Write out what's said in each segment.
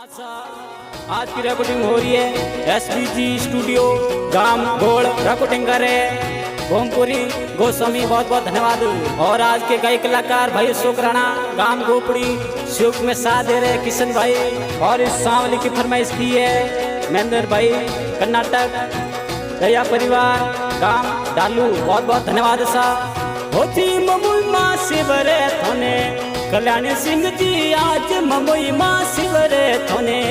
आज की रिकॉर्डिंग हो रही है एसबीजी स्टूडियो गांव गोड़ रिकॉर्डिंग कर रहे हैं गोमपुरी गोस्वामी, बहुत बहुत धन्यवाद। और आज के कई कलाकार भाई अशोक राणा गांव गोपड़ी शिव में साथ दे रहे किशन भाई, और इस सांवली की फरमाइश की है महेंद्र भाई कर्नाटक दया परिवार गांव डालू, बहुत बहुत धन्यवाद सा। होती ममुई माँ शिवरे थोने कल्याण सिंह जी आज ममुई माँ शिवरे थोने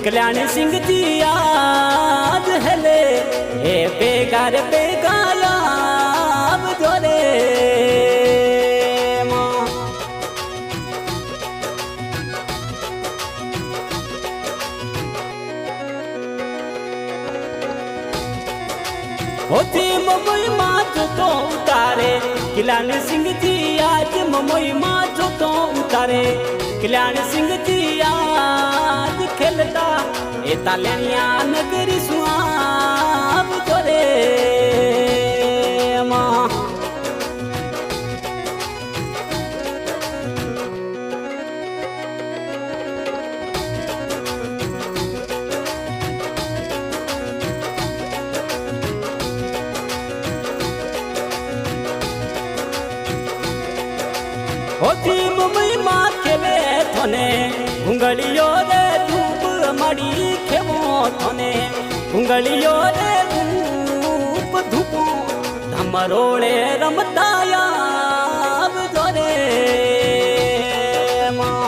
कल्याण सिंह जी आज हेले हे बेगार बेगाया जोरे होती ममुई माँ तो उतारे कल्याण सिंह जी आज ममुई माँ तो उतारे कल्याण सिंह जी आज खेलता ए तालिया नगरी सुहाव जोरे माँ होती मुंबई माँ खेवे थोने घुंगलियो रे धूप मड़ी खेवो थोने घुंगलियो रे धूप धूपो धमरोड़े रमताया जोरे माँ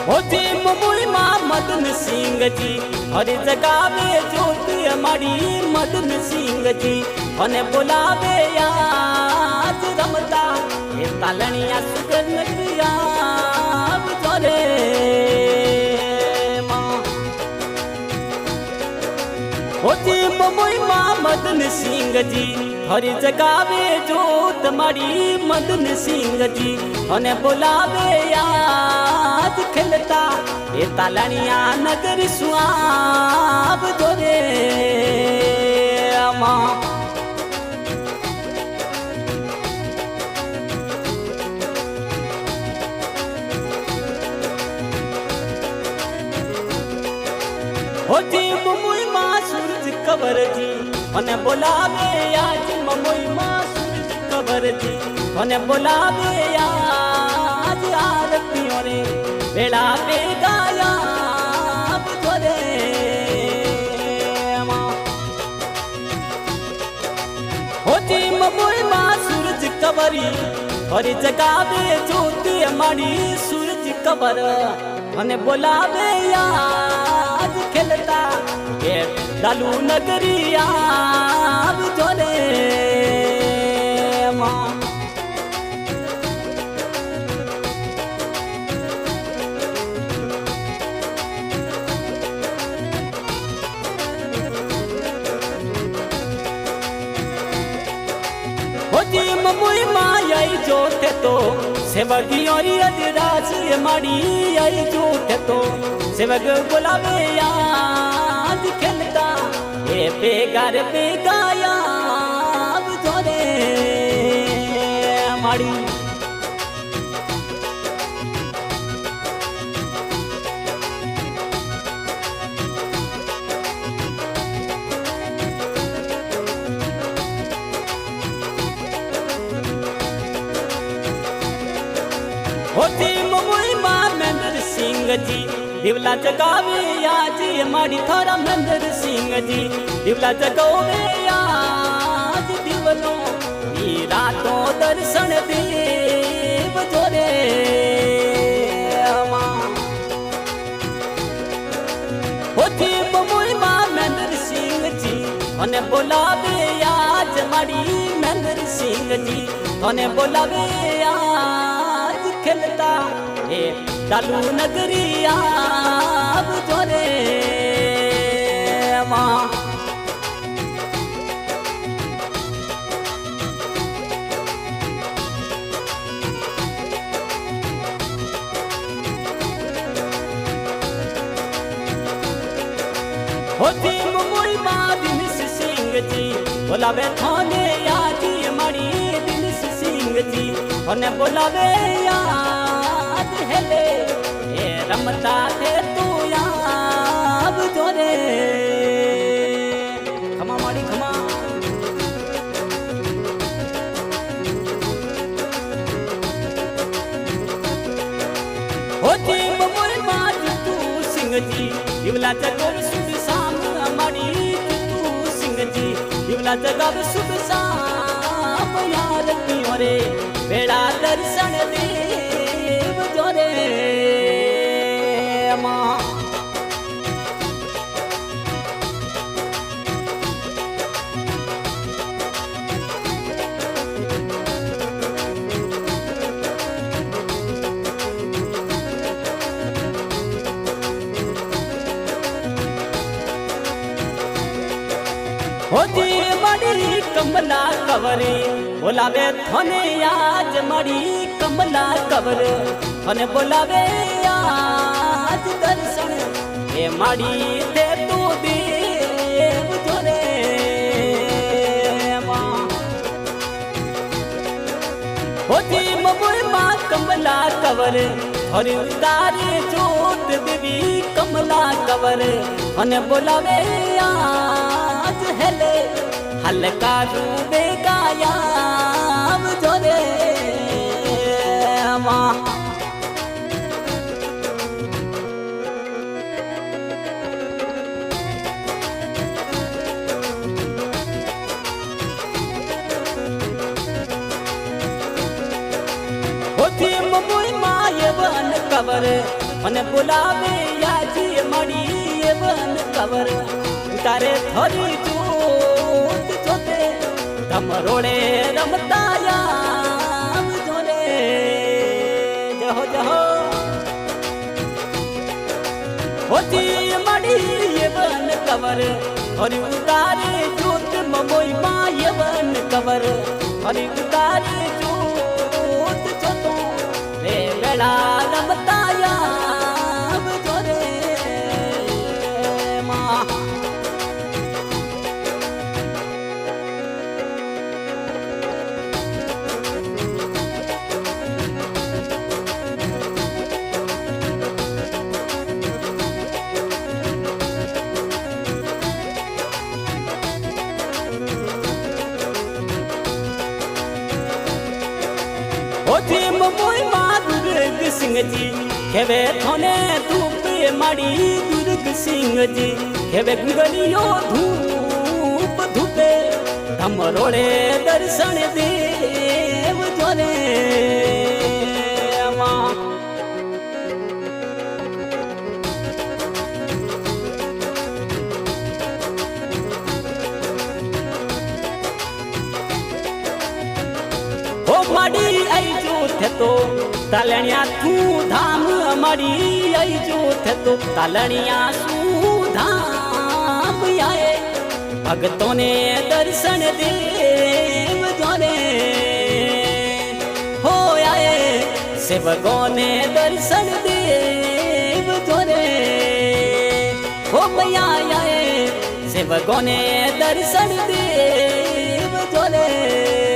होती मुंबई माँ मदन सिंह जी हर जगावे ज्योति हमारी मदन सिंह जी उन्हें बुलावे आज रमता ये तालनिया सुगन क्रिया जोरे माँ होती मुंबई माँ मदन सिंह जी हर जगावे ज्योत हमारी मदन सिंह जी उन्हें बुलावे आज खिलता ये तालनिया नगर सुहाव जोरे माँ होती मुंबई माँ सूरज कबर जी उन्हें बुलावे आज मुंबई माँ सूरज कबर जी उन्हें बुलावे आज आरतियों रे बेड़ा पे गाया जोरे माँ होती मुंबई माँ सूरज कबरी और जगावे ज्योति हमारी सूरज कबर उन्हें बुलावे आज खेलता ये डालू नगरिया जोरे माँ होती मुंबई माँ आई जोते तो सेवकी और अधिराज मारी आई जोते तो सेवक बुलावे आज खेलता ये बेगार बेगाया जोरे मारी होती मुंबई माँ महेंद्र सिंह जी दिवला जगावे आज हमारी थारा महेंद्र सिंह जी दिवला जगावे आज दिवलो रातों दर्शन देव जोरे माँ होती मुंबई माँ महेंद्र सिंह जी उन्हें बुलावे आज हमारी महेंद्र सिंह जी उन्हें बुलावे आज खेलता ये डालू नगरिया जोरे माँ होती मुंबई माँ दिनेश सिंह जी बोलावे थाने आज मड़ी जी અને બોલાવે યાદ હેલે એ રમતા થે તું યાદ જોરે ખમા માડી ખમા હોતી મોય માજ તું સિંહજી જીવલા જગર સુખ સામ અમારી તું સિંહજી જીવલા જગર સુખ સામ યાર કી રે બેડા દર્શન દેવ જોરે માં હોજી મળી કમલા કવરે બોલાવે થોને આજ મળી કમલા કવરે અને બોલાવે આજ દર્શન એ માડી તે તું દેવ જોરે હોજી મબુર માં કમલા કવરે હરિ ઉતારે જોત દેવી કમલા કવરે અને બોલાવે આજ હેલે હલકા રૂબે ગાયાબ જોરે માં હોતી મમુઈ માય બન કવર અને બોલાવે યાજી મળી બન કવર તારે થોડી જોત જોતે ધમરોડે રમતા યામ જોરે જહો જહો હોતી મળી બન કવર હરી ઉતારે જોત મમોઈ માય બન કવર હરી ઉતારે જોત જોતો રે વેળા રમતા યામ જોરે માં હોતી મમોઈ માં દુર્ગ સિંહજી ખેવે થોને ધૂપ માડી દુર્ગ સિંહજી ખેવે ગુંગલીઓ ધૂપ ધૂપે ધમરોડે દર્શન દેવ જોરે માં માડી આઈ જો થતો તાલણિયા તું ધામ માડી આઈ જો થતો તાલણિયા શું ધામ આયે ભક્તોને દર્શન દેવ જોરે હો આયે સેવકોને દર્શન દેવ જોરે હો મૈયા આયે સેવકોને દર્શન દેવ જોરે